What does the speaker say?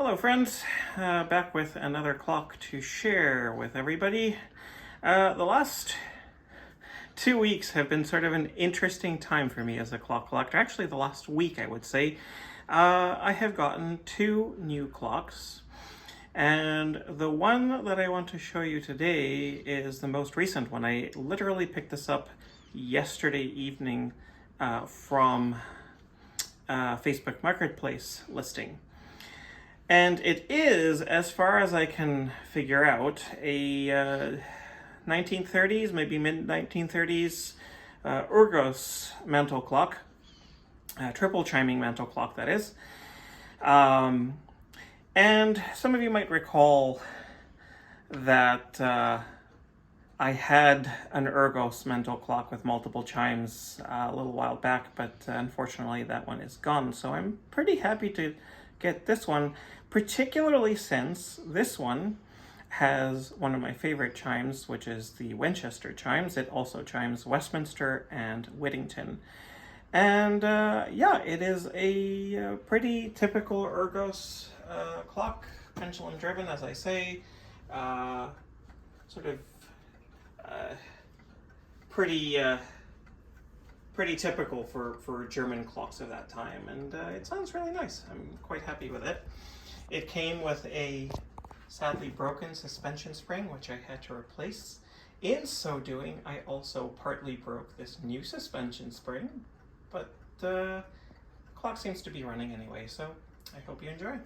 Hello friends, back with another clock to share with everybody. The last 2 weeks have been sort of an interesting time for me as a clock collector. Actually, the last week I would say. I have gotten 2 new clocks, and the one that I want to show you today is the most recent one. I literally picked this up yesterday evening from Facebook Marketplace listing. And it is, as far as I can figure out, a 1930s, maybe mid-1930s Urgos mantel clock, triple chiming mantel clock, that is. And some of you might recall that I had an Urgos mantel clock with multiple chimes a little while back, but unfortunately that one is gone. So I'm pretty happy to get this one, particularly since this one has one of my favorite chimes, which is the Winchester Chimes. It also chimes Westminster and Whittington. And yeah, it is a pretty typical Urgos clock, pendulum driven, as I say, sort of pretty typical for German clocks of that time, and it sounds really nice. I'm quite happy with it. It came with a sadly broken suspension spring, which I had to replace. In so doing, I also partly broke this new suspension spring, but the clock seems to be running anyway, so I hope you enjoy.